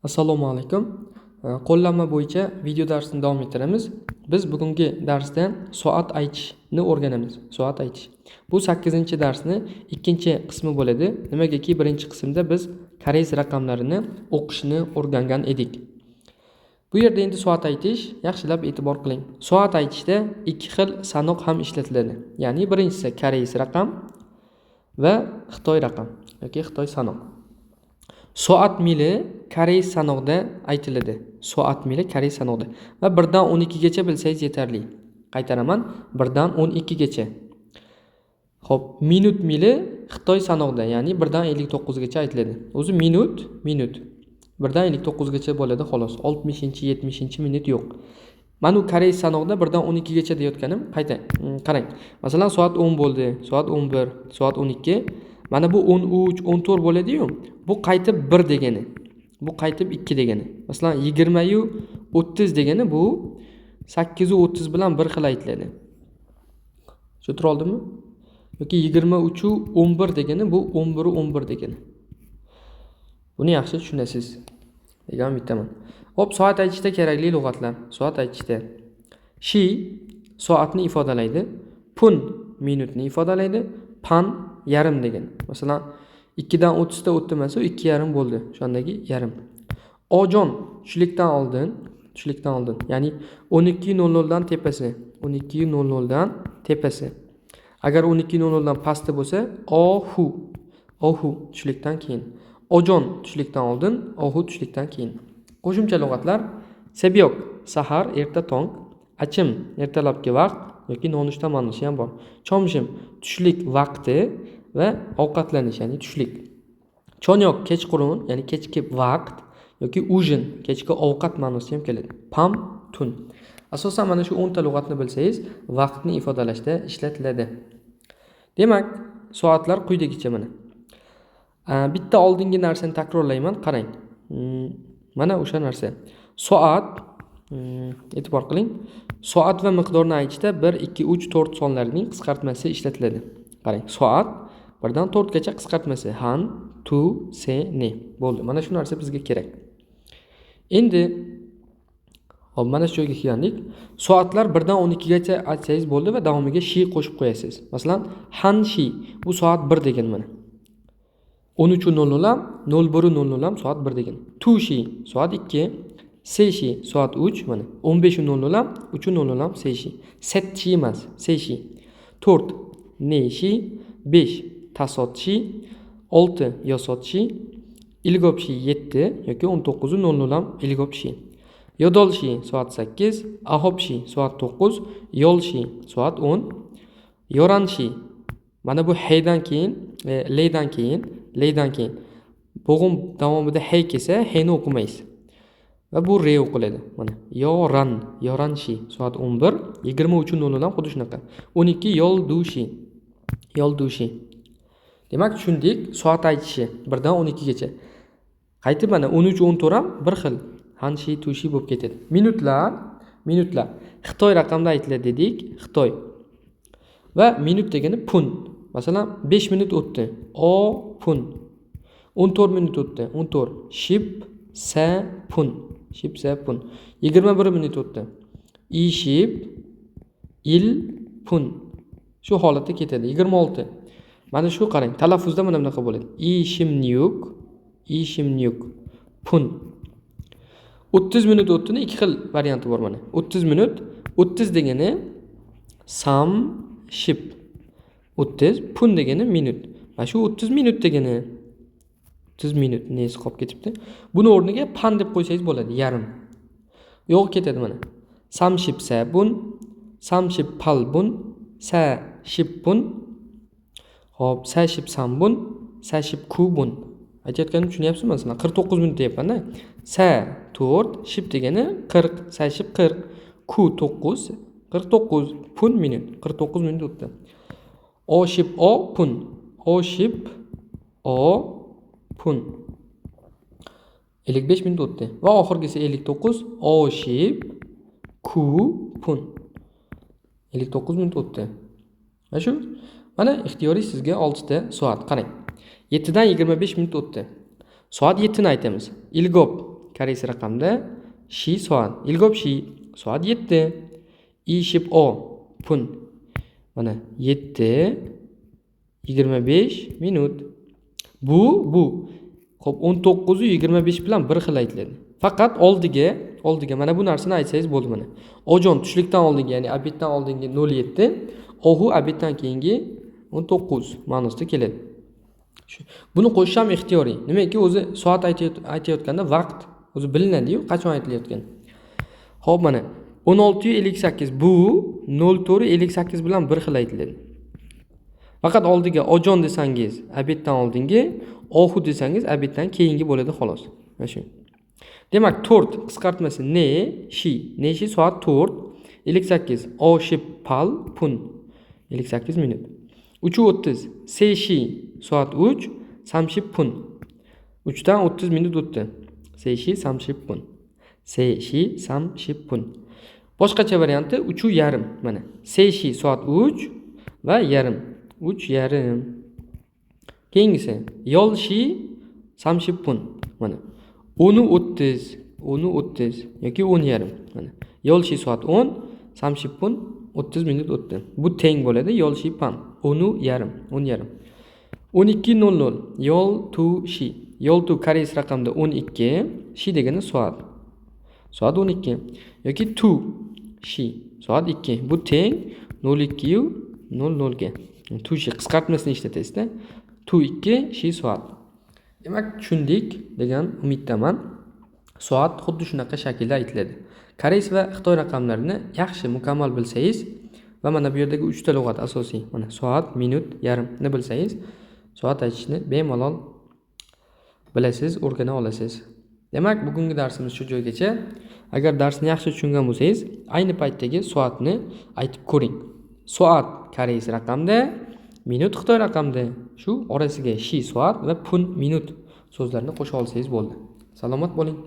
Assalomu alaykum. Qo'llanma bo'yicha video darsini davom ettiramiz. Biz bugungi darsda soat aytishni o'rganamiz. Soat aytish. Bu 8-darsni ikkinchi qismi bo'ladi. Nimagaki birinchi qismda biz koreys raqamlarini o'qishni o'rgangan edik. Bu yerda endi soat aytish, yaxshilab e'tibor qiling. Soat aytishda ikki xil sanoq ham ishlatiladi. Ya'ni birinchisi koreys raqam va xitoy raqam yoki xitoy sanoq. Soat mili koreys sanoqda aytiladi. Soat mili koreys sanoqda va 1 dan 12 gacha bilsangiz yetarli. Qaytaraman, 1 dan 12 gacha. Xo'p, minut mili xitoy sanoqda, ya'ni 1 dan 59 gacha aytiladi. O'zi minut 1 dan 59 gacha bo'ladi xolos. 60-70 minut yo'q. Mana bu koreys sanoqda 1 dan 12 gacha deyotganim, qarang. Masalan, soat 10 bo'ldi, soat 11, soat 12. Mana bu 13, 14 bo'ladi-yu. Bu qaytib 1 degani. Bu qaytib 2 degani. Masalan, 20 yu 30 degani bu 8 u 30 bilan bir xil aytiladi. Tushuntir oldimmi? Yoki 23 u 11 degani bu 11 u 11 degani. Buni yaxshi tushunasiz degan umiddaman. Hop, soat aytishda kerakli lug'atlar. Soat aytishda shi soatni ifodalaydi, pun minutni ifodalaydi, pan yarim degan. Masalan, 2 dan 30 ta o'tmasa 2,5 bo'ldi. O'shandagi yarim. Ojon tushlikdan oldin, ya'ni 12:00 dan tepasi, 12:00 dan tepasi. Agar 12:00 dan pasti bo'lsa, ohu tushlikdan keyin. Ojon tushlikdan oldin, ohu tushlikdan keyin. Qo'shimcha lug'atlar: sebyok sahar, erta tong, achim ertalabki vaqt yoki nonushta ma'nosi ham bor. Chomshim tushlik vaqti va ovqatlanish, ya'ni tushlik. Chonyok kechqurun, ya'ni kechki vaqt yoki ujin, kechki ovqat ma'nosi ham keladi. Pam tun. Asosan mana shu 10 ta lug'atni bilsangiz, vaqtni ifodalashda ishlatiladi. Demak, soatlar quyidagicha mana. Bitta oldingi narsani takrorlayman, qarang. Mana o'sha narsa. Soat, e'tibor qiling. Soat va miqdorni aytishda 1, 2, 3, 4 sonlarining qisqartmasi ishlatiladi. Qarang, soat 1 dan 4 gacha qisqartmasi han, tu, se, ne bo'ldi. Mana shu narsa bizga kerak. Endi hop, mana shu joyga kelgandik. Soatlar 1 dan 12 gacha aytsangiz bo'ldi va davomiga shi qo'shib qo'yasiz. Masalan, han shi bu soat 1 degan mana. 13:00 ham, 01:00 ham soat 1 degan. Tu shi soat 2, se shi soat 3 mana. 15:00 ham, 3:00 ham se shi. Set shi emas, se shi. 4 ne shi, 5 tasot shi, 6 yosot shi, ilgop shi 7 yoki 19:00 ham ilgop shi. Yodol shi soat 8, ahob shi soat 9, yol shi soat 10, yoran shi. Mana bu heydan keyin, leydan keyin bo'g'im davomida hey kelsa, heyni o'qimaysiz. Va bu re o'qiladi. Mana yoran shi soat 11, 23:00 dan xuddi shunaqa. 12 yoldushi. Demak, tushundik, soat aytishi 1 dan 12 gacha. Qaytib mana 13, 14 ham bir xil. Hanshi, tushi bo'lib ketadi. Minutlar. Xitoy raqamda aytiladi dedik, Xitoy. Va minut degani pun. Masalan, 5 minut o'tdi. O pun. 14 minut o'tdi. 14. Ship sa pun. 21 minut o'tdi. Ishib il pun. Shu holatda ketadi. 26. Mana shu qarang, talaffuzda mana bunaqa bo'ladi. Ishimnyuk pun. 30 minut o'tdini ikki xil varianti bor mana. 30 minut, 30 degani sam ship. 30 pun degani minut. Mana shu 30 minut degani 30 minut nesi qolib ketibdi. Buni o'rniga pan deb qo'ysangiz bo'ladi, yarim. Yo'q ketadi mana. Sam ship sa bun, sam ship pal bun, sa ship bun. Hop, sa ship sam bun, sa ship ku bun. Aytayotganim tushunyapsizmi? Masalan, 49 minut deyapman-da. Sa 4, ship degani 40, sa ship 40, ku 9, 49, pun minut, 49 minut o'tdi. O ship o pun, o ship o pun. 55 minut o'tdi. Va oxirgisi 59, o ship ku pun. 59 minut o'tdi. Mana shu. Mana ixtiyoriy sizga 6 ta soat. Qarang. 7 dan 25 minut o'tdi. Soat 7 ni aytamiz. Ilgop koreys raqamda shi soat. Ilgop shi soat 7. I ship o pun. Mana 7:25 minut. Bu. Xo'p, 19 25 bilan bir xil aytiladi. Faqat oldiga mana bu narsani aytsangiz bo'ldi mana. Ojon tushlikdan oldingi, ya'ni obeddan oldingi 07, ohu obeddan keyingi 19 ma'nosida keladi. Buni qo'shish ham ixtiyoriy. Nimaiki o'zi soat aytayotganda vaqt o'zi bilinadi-yu, qachon aytilayotgan. Xo'p, mana 16:58 bu 04:58 bilan bir xil aytiladi. Faqat oldiga ojon desangiz, obeddan oldingi, ohu desangiz, obeddan keyingi bo'ladi xolos. Mana shu. Demak, 4 qisqartmasi ne, shi. Ne shi soat 4, 58, o ship pal pun. 58 minut. 3:30 se shi soat 3, sam ship pun. 3 dan 30 minut o'tdi. Se shi sam ship pun. Se shi sam ship pun. Boshqacha varianti 3:30 mana. Se shi soat 3 va yarim. 3:30. Keyingisi yol shi sam ship pun. Mana. 10:30 yoki 10:30 mana. Yol shi soat 10, sam ship pun 30 minut o'tdi. Bu teng bo'ladi yol shi pam. 10:30. 12:00 yol tu shi. Yol tu koreys raqamda 12, shi degani soat. Soat 12 yoki tu shi soat 2. Bu teng 02:00 ga. Tu shi qisqartmasini ishlatasizda. Tu 2 shi soat. Demak, tushundik degan umiddaman. Soat xuddi shunaqa shaklda aytiladi. Koreys va Xitoy raqamlarini yaxshi mukammal bilsangiz va mana bu yerdagi 3 ta lug'at asosiy, mana soat, minut, yarimni bilsangiz, soat aytishni bemalol bilasiz, o'rgana olasiz. Demak, bugungi darsimiz shu joygacha. Agar darsni yaxshi tushungan bo'lsangiz, ayni paytdagi soatni aytib ko'ring. Soat koreys raqamda, minut Xitoy raqamda. Shu orasiga shi soat va pun minut so'zlarini qo'sha olsangiz bo'ldi. Salomat bo'ling.